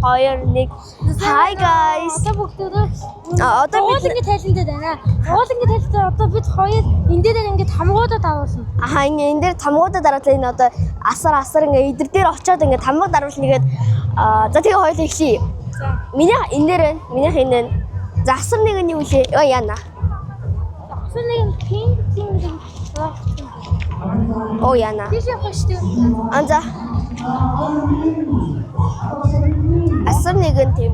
Hi guys. Одоо бид ингэ тайлантай байна. Уул ингэ тайлантай одоо бид хоёр энэ дээр ингэ тамгуудад давуулна. Энэ дээр тамгуудад дараалал энэ одоо асар ингэ идэр дээр очиод ингэ тамга даруулна гээд за тэгээ хоёул эхлэе. Миний энэ дээр байна. Минийх энэ байна. За асар нэг нь юу лээ? Яана. Асар нэг нь пинк зинг. Яана. Тийш явах шүү дээ. За. Асар нэг нь тийм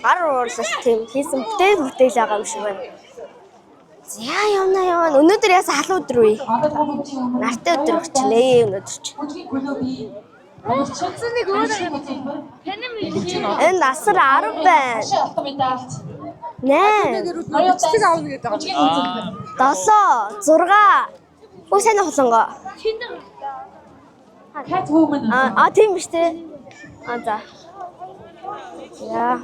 гар уурлах тийм хийсэн бүтээл байгаа юм шиг байна. За явна. Өнөөдөр яасан халуун өдөр үе. Нартай өдөр өчлээ өнөөдөр чи. Асар нэг өөр энэ асар 10 байна. 8 өчтөг аавна гэдэг байгаа. 7 6 Өө сайн холонго. Тийм биш үү? За. Яа.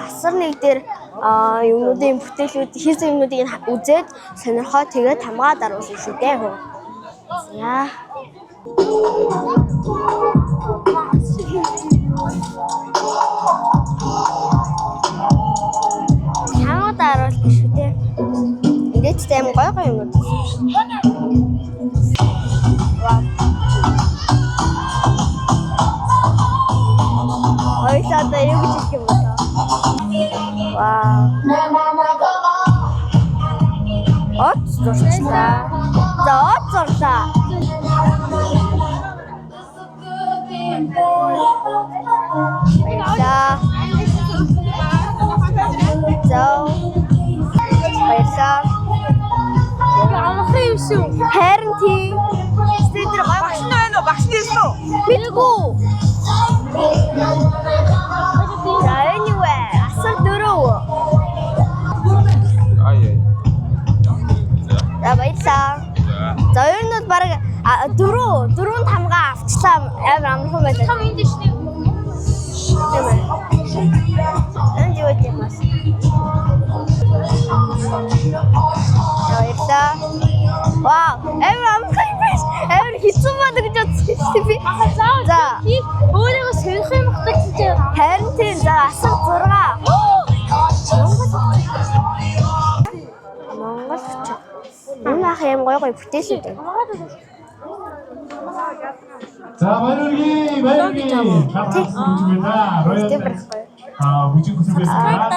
Асар нэг дээр юмнуудын бүтээлүүд хийсэн юмнуудыг үзээд сонирхоод тэгээд тамгаа даруулсан шүү дээ. Яа. Тамгаа даруулсан шүү дээ. Энд тэм гой юм уу? Ойсаа юу гэж юм бэ? Вау. От зурчлаа. За от зурлаа. Баярлалаа. Амхын юм шүү. Харин тийм. Студид гой багш нь байна уу? Багш нь ирсэн үү? Битгүү. За anyway, асар 4. За баярлалаа. За ер нь баг 4 тамгаа авчлаа. Амар амархан байлаа. Том энэ дэшний. Энд юу юм бэ? Баярлалаа. Вау, амар амархан биш. Амар хэцүү байна гэж бодсон шүү дээ. За. Өөрийгөө сэрэх юм хатагч. Харин тийм за асар 6. Монгол ч. Энэ ах юм гой бүтээлүүд байна. За баярлалаа. Бүжиг хүсэж байна.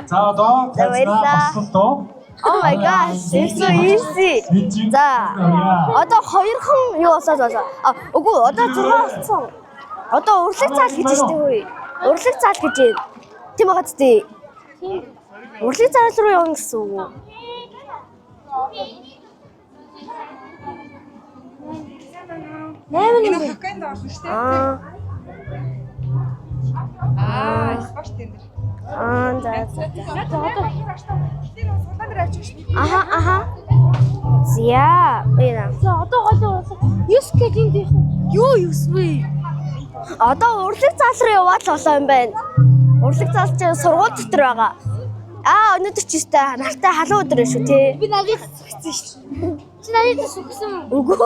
За одоо баярлалаа. Oh my gosh, it's so easy. За. Одоо 2 хон юу болоод байна. Үгүй одоо 6 болсон. Одоо урлаг цаал гэж штэ хөөе. Урлаг цаал гэж. Тийм байгаа зү. Урлаг цаал руу явна гэсэн үг. Энэ хоккейд орсон шүү дээ. Спорт энэ. Аха. Зя. За одоо гол 9 гэж энд юу вэ? Одоо урлаг цаал руу яваад л болоо юм байна. Урлаг цаал чинь сургууль дотор байгаа. Өнөөдөр ч өстэй нартай халуун өдөр шүү тий. Би надад зүгсэн шүү. Чи надад зүгсэн үү? Үгүй.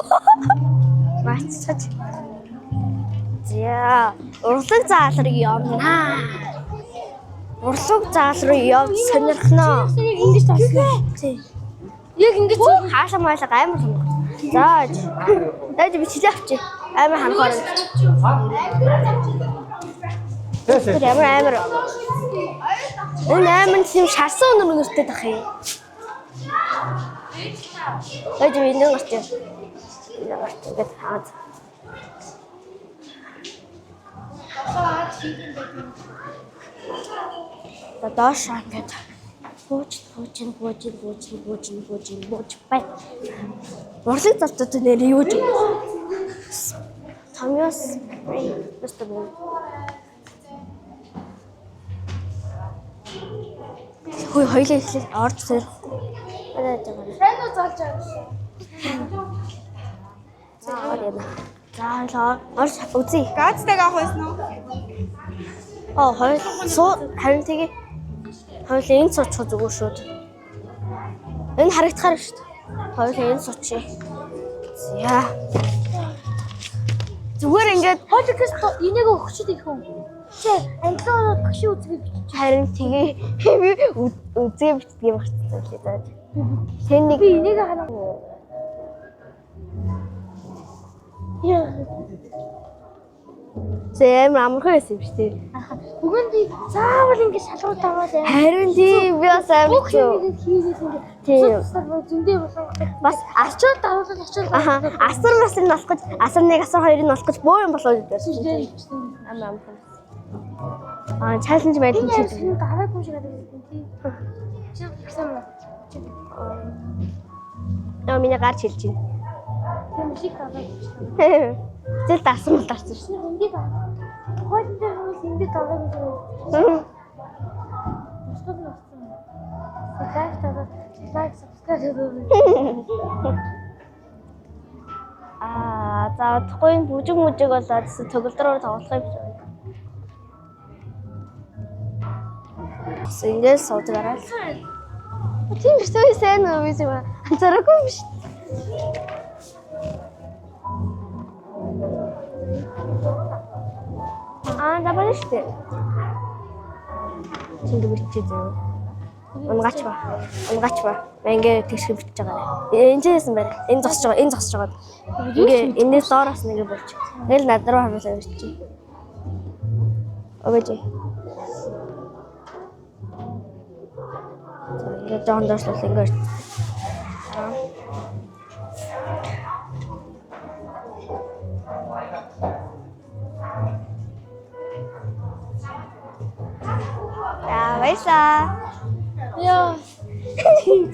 Мацчаач. Зя. Урлаг цаал руу явнаа. Урлаг цаал руу явж сонирхноо. Ингэж тавсан. Тий. Яг ингэж хаашаа маалаа амар сонирх. За. Дээд бичлээ авчи. Амар ханхаар. Тэр амар. Энэ амар тийм шарсан өнөртэй тах юм. Дээд би энэ гарч. Ингээд хаад. Доош ингээд бууж бай. Урлаг цавцад нэр юу гэж. Томьёос бэстэ боо. Хөөе хоёлаа ихлээ орж сэр. Арайж байгаа. Хэн үү залж байгаа. За орж үзье. Газтайг авах байсан уу? Хоёр харин тэгээ хоёлаа энэ цоцоо зүгээр шүүд. Энэ харагдахаар шүү дээ. Хоёлаа энэ цоцоо. За. зүгээр ингээд Podcast энийг өгчөд их юм. Чи англиар багш үзгээ бичиж. харин тэгээ үзээ бичдэг юм байна. Тэн нэг Би энийг хараа. Яа. зэм амархан байсан юм шүү дээ. Бүгэн би заавал ингэ шалгуу таваад байна. Харин тийм би бас Бүх амьд. юм хийгээд ингэ. Тийм. Зөндөө болгох. Бас Ачаал давуулаад ачаал. асар насыг носох гэж асар 1 асар 2-ыг носох гэж боо юм болоод байсан. Ам. Чаленж байдаг Энэ чинь. юм гараагүй шиг байдаг тийм. Чи гэсэн юм. Яа миний гарч хэлж байна. Тийм шиг гараагүй. Зэл дарсан бол дарсан шүү. Энд байгаа. Хойд дээр хүмүүс энд гараагүй шиг. Мөсгөл нөсөн. Лайк таваад лайк subscribe хийгэй. За удахгүй бүжиг болоод төгөлдрөөр тоглох юм шиг. Ингээд суудгаараа. Тийм биш үү сайн уу биш үү? Анзаараагүй биш. Давай штэ. Чинд бичиж зөө. Унгаач ба. Ингээ тэгшгэ бичиж байгаа. Энд жисэн байна. Энэ зогсож байгаа. Ингээ энэс доороос нэгэ болж. Тэгэл над руу харуулсан бичиж. Өгөөж. Ингээ жоон доошлол ингээ. Баясаа. Яа. Тийм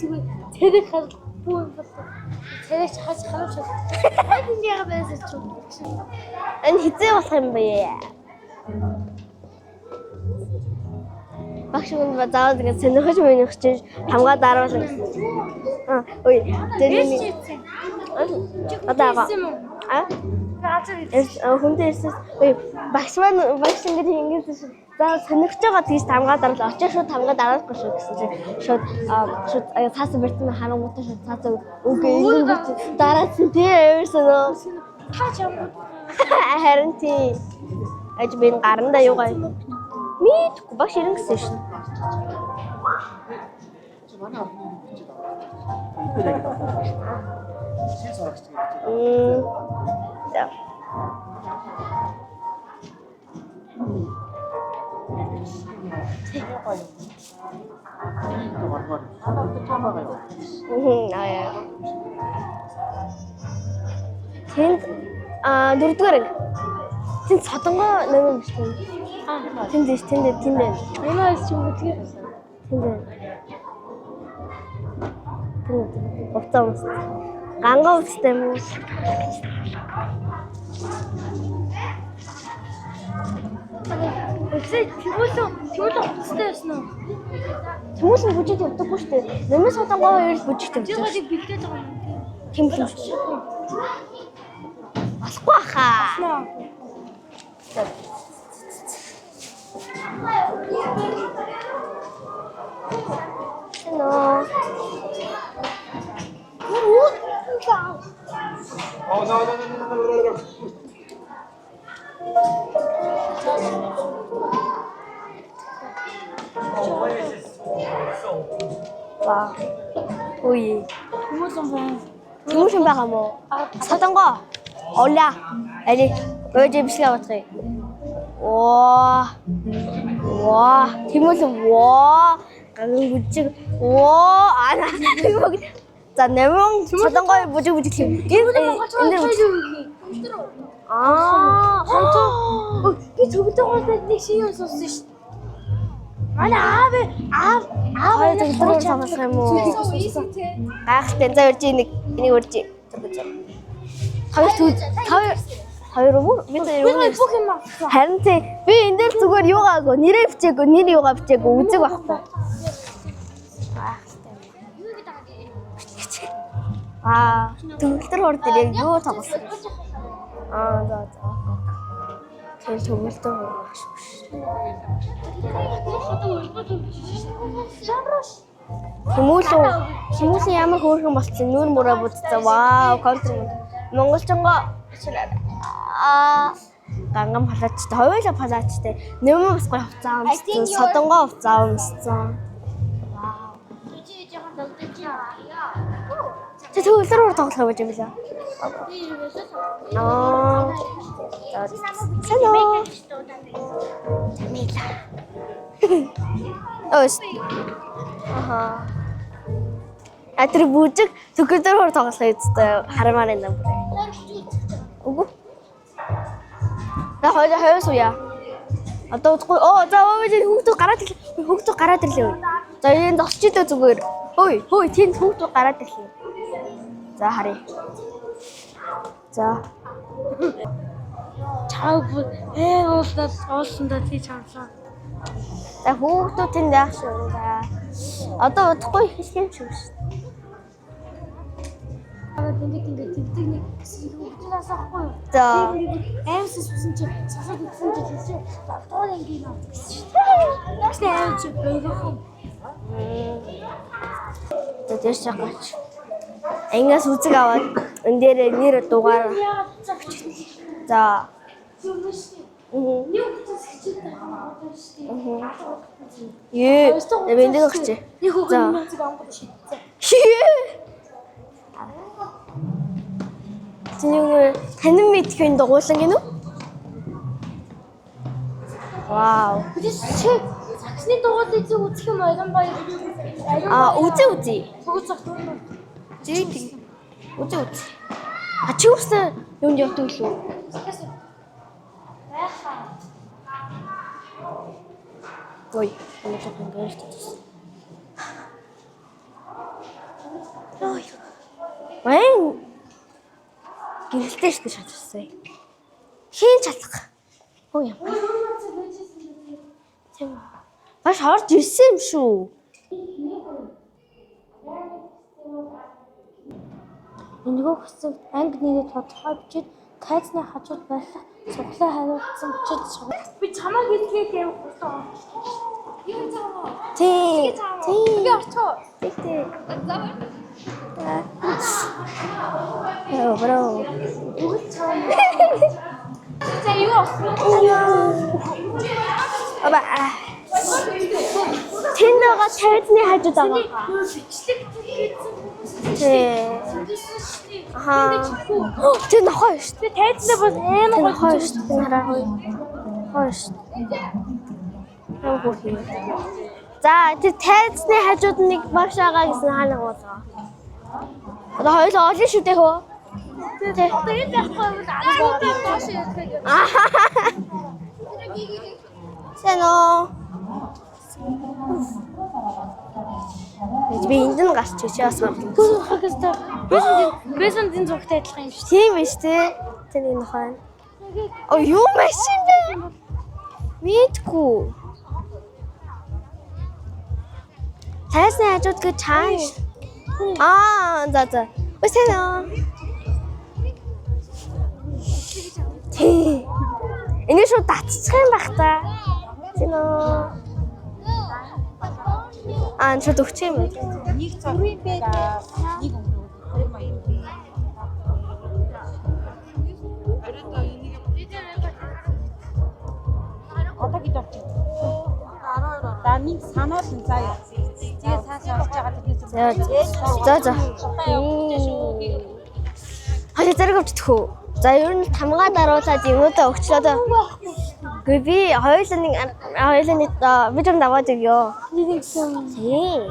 тэрэг хал бүү юм бол. Тэрэг хас харуулж. Хойд энэ яга байсан ч юм. Энэ хизээ болох юм бэ? Багш минь заавал ингэ сонирхож мөнөх чинь хамгаа дараална гэсэн. Ой, тэр нэг одоо хүндээ ирсэн. Ой, багш ингэ заавал сонирхож байгаа тийш хамгаа дараал очиж шууд хамгаа дараалахгүй шүү гэсэн чинь шууд цаасан бэртэн харангуйтай шууд цаасан үгүй ингэ дараалсан тий eerсэн. Таач юм. Харин тий. Аж би гарандаа юугаа мэдгүй багш ирэн гэсэн шин. Тэнд дөрөвдүгээр тэнд содонгоо нэмэн биш тийм. Тэнд. Ямаас ч юм уу тийм. Тэнд. Оцоомс. Гангаа үстэй юм уу? Тэгвэл уцтай байсан уу? Хүмүүс нь бүжиг явдаггүй шүү дээ. Нэмэн содонгоо хоёр бүжиг тавьдаг. Тэгвэл бэлдээд байгаа юм. Тийм юм шүү. Болохгүй хаа. Вау. Ой. Хүмүүс юм байгаа мó? Содонгоо. Оля. Али. Өөжи бишгээ батгая. Ваа. Хүмүүс гангийн бүжиг. За нэмэн содонгоо бүжиг юм. Энэ би төгөлдөгөөс нэг шиг юм сонссон шүү. Аав төгөлдөгөөр сонсох юм уу? Гайхалтай за урьж энийг урьж. Хоёр уу? Би бүх юм авсан. харин тий би энэ дээр зүгээр юугаагүй нэрээ бичээгүй нэр юугаа бичээгүй үзэг байхгүй. Төгөлдөр хор дээр яг юу тоглосон? За. Тэр төгөлдөр хор багш. Хүмүүс ямар хөөрхөн болцсон нүүр мөрөө будцсан. Вау, контр. Монголчонгоо Ганган палаачтай, хоёулаа палаачтай. Нэмэн бас гоё хувцас өмссөн, содонгоо хувцас өмссөн. Тэ төлөөр тоглох гэж юм билээ. Hello. Тамила. Атэр бүжиг төлөөр тоглох гэж харамаар юм байна. Үгүй. На хоёул сууя. Одоо за хүүхдүүд гараад ирлээ. За энэ зогсч идэ зүгээр. Хөөе тийм хүүхдүүд гараад ирлээ. За харъя. За. Чав уулсандаа тий чамсан. За хүүхдүүд тэнд яах шүү. За. Одоо удахгүй хэлэх юм шүү. Ингээд тэгдэг нэг хүүхдээс авахгүй юу? За. Аймс сүсэн чи цасаад ütсэн чи хэлсэн. Доор ингээд нөө. Тэгсэн аймс чи бэлгэх. Тэтэс чагаач. Ингээс үзэг аваад энэ дээр нэр дугаар. За. Эвэндээ өгч. Нэг хүүхэд нэг ангууд шийдсэн. Тэнийг танин мэдхийн дугуулсан гинүү? Вау. Саксны дугуулыг үзэх юм Аяган баяр. Үзээ. Бүгд цагтсан. Үзээ. Чи үсэн юунд явдаг лүү? Ой, энэ ч ингэж тас. Ой. Вэн. Гэрэлтэй шүү дээ шатарсан. Хийн чалах. Ой яа. Тийм. Баш орж ирсэн юм шүү. Энийг хүссэн анги нэрээ тодорхой бичиж тайзны хажууд байлах цуглаа хариулсан бичиж шууд. Би чамаа хэлгээд явах болсон. Юу заа? Тийм. Би орчоо. Тийм. Яа, бро. За юу Аба. Тэндага тайзны хажууд байгаа. бичлэг хийсэн. Тийм. Тэр нохоо шүү дээ. Тайзнаа бас амар гоё Нохоо шүү дээ. Хараа хой. Хой шүү. За тэр тайзны хажууд нэг багш байгаа гэсэн хаана байгаа. Одоо хоёул олон шүү дээ хөө. Тэгээд яахгүй бол анаатай доош ирэхэд. Сэно. Би энд нь гарч чичээс гар. Бэсэндийн зургтай адилхан юм шүү. Тийм биш тий. Тэр энэ нохоо. Юу машин бэ? Мэдгүй. Тайзны хажууд гэж чаана. За. Үсэно. Тий. Энэ шууд татчих юм байх та. Сэно. Шууд өгч юм. Нэг цагийн бэ. Нэг өнгөрөө. 2 маяг бэ. Одоо гэж авчих. 12. За нэг санаал нь заяа. Тэгээ цаашаа орж байгаа тэрнээс. За. Хаяа зэрэг авчихгүй. За ер нь тамгаа даруулаад юмудаа өгчлөө. Гүй би хоёулаа видео даваад өгөө. Тийм.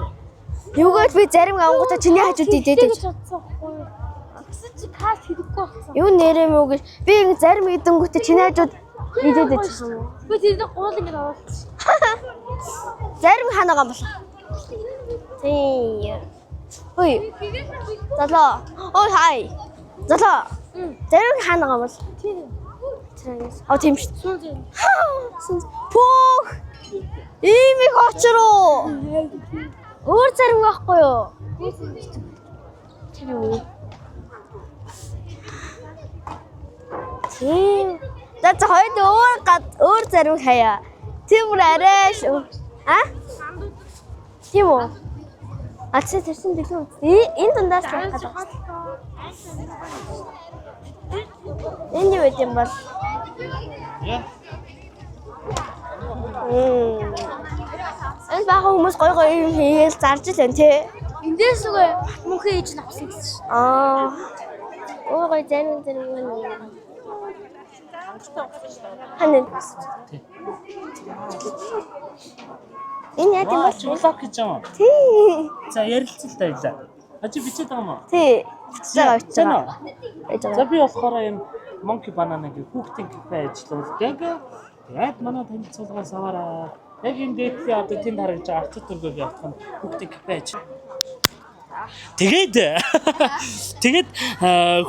Юугаар би зарим ангуудаа чиний хажууд идээд байж. Гэсэн чи каст хийхгүй болсон. Юу нэрээ мүү гэж би ингэ зарим идэнгүүтээ чиний хажууд идээд байж юм уу? Би тэрний гуул ингэ аваад. Зарим ханагаа бол. Тийм. Ой. Залоо. Ой хай. Залоо. Зарим ханагаа бол. Тийм. Тийм шүү. Пүүх. Ийм их очроо. Өөр зарим байхгүй юу? Тийм. За хоёул өөр зарим хаяа. Тийм бүр арай шүү. Тийм үү? Тэрсэн дэлгэн. Энэ дундаас л хадаа. Энэ юу гэдэг юм бол? Энэ бага хүмүүс гой юм хийгээл зарж л байна тий. Эндээс үгүй мөнхөө ээж нь авсан гэсэн чинь. Гой зарим юм. Ханаа. Энэ яа тийм бол? Влог гэж юм. Тий. За ярилцлаа байлаа. Ачи бичээд байгаа юм уу? Тий. Бичсэн байгаа. За би болохоор юм Monkey Banana гэх хүүхдийн кафе ажилладаг. Яг манай танилцуулгаас аваараа. Яг энэ дээтli одоо тэнд харагдаж байгаа арчид дөргөг явах нь хүүхдийн кафе ажил. Тэгээд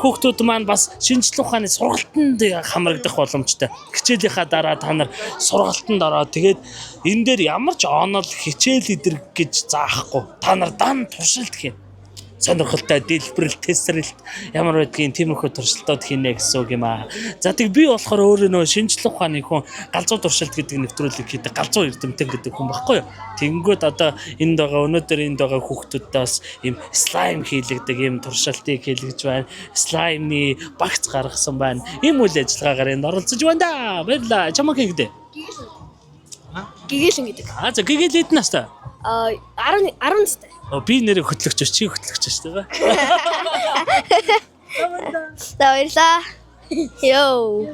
хүүхдүүд маань бас шинжлэх ухааны сургалтанд хамрагдах боломжтой. Хичээлийнхаа дараа та нар сургалтанд ороод тэгээд энэ дээр ямар ч онол хичээл идэр гэж заахгүй. Та нар дан туршилт хийн. Сонирхолтой дэлбэрэлт, тесрэлт ямар байдгийн тиймэрхүү туршилтууд хийнэ гэсэн үг юм аа. За тэг би болохоор өөрөө нөө шинжлэх ухааны хүн галзуу туршилт гэдэг нэвтрүүлэг хийдэг галзуу эрдэмтэн гэдэг хүн баггүй юу. Тэнгүүд одоо энд байгаа өнөөдөр энд байгаа хүүхдүүдтэй бас ийм слайм хийлэгдэг ийм туршилтыг хийлгэж байна. Слаймны багц гаргасан байна. Ийм үйл ажиллагаагаар энд оролцож байна да. Баярлалаа. Чамаа хийгдэ. Гэгээлэн гэдэг. За гэгээлээд настай. 10 настай. Би нэрээ хөтлөгч чи хөтлөгч шүү дээ. За баярлаа. Йоо.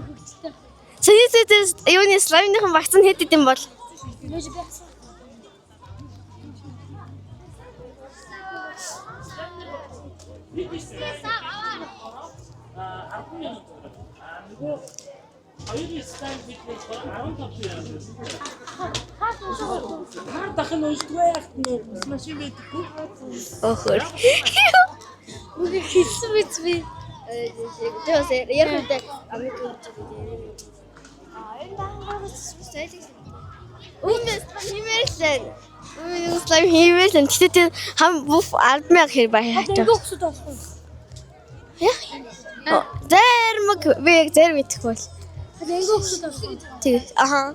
Сэтэс юуны слаймныхан багц нь хэд идэм бол? Хоёрын слайм биднээс 15 юм. Дахин уйлдгайх нь машин мэдгүй. Охор. Үгүй хийсэн биз би. Тэос ярихтай амиг үү. Химэрсэн. Слайм химэрсэн. Тэгтээ хам буф ардмаг хэр баяа. Өгсөд болох. Зэр мэг би зэр мэдхгүй бол. Энгөө өгсөд болох. Тэг. Аха.